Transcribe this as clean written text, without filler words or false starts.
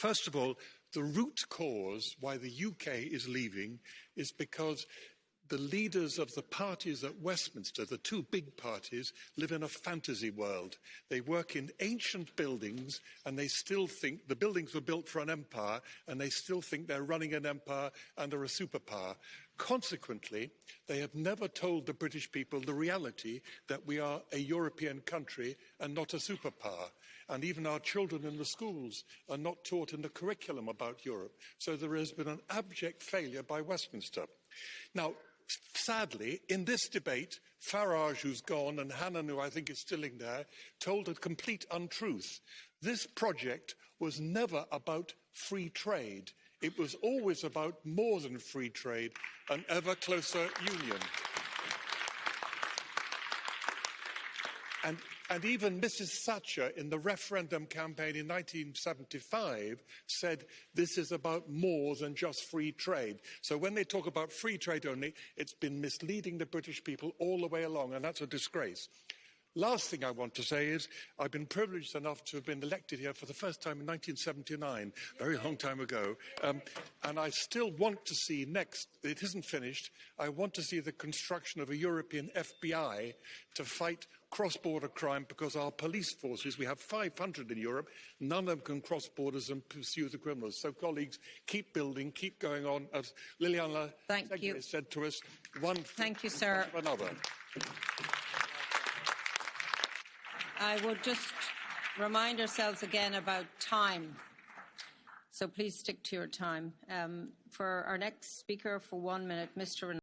First of all, the root cause why the UK is leaving is because the leaders of the parties at Westminster, the two big parties, live in a fantasy world. They work in ancient buildings and they still think the buildings were built for an empire and they still think they're running an empire and are a superpower. Consequently, they have never told the British people the reality that we are a European country and not a superpower. And even our children in the schools are not taught in the curriculum about Europe. So there has been an abject failure by Westminster. Now, sadly, in this debate, Farage, who's gone, and Hannan, who I think is still in there, told a complete untruth. This project was never about free trade. It was always about more than free trade, an ever closer union. And even Mrs Thatcher in the referendum campaign in 1975 said this is about more than just free trade. So when they talk about free trade only, it's been misleading the British people all the way along, and that's a disgrace. Last thing I want to say is I've been privileged enough to have been elected here for the first time in 1979, a very long time ago, and I still want to see next, it isn't finished, I want to see the construction of a European FBI to fight cross-border crime, because our police forces, we have 500 in Europe, none of them can cross borders and pursue the criminals. So colleagues, keep building, keep going on. As Liliana Segre said to us, one thing after another. I would just remind ourselves again about time. So please stick to your time. For our next speaker for 1 minute, Mr.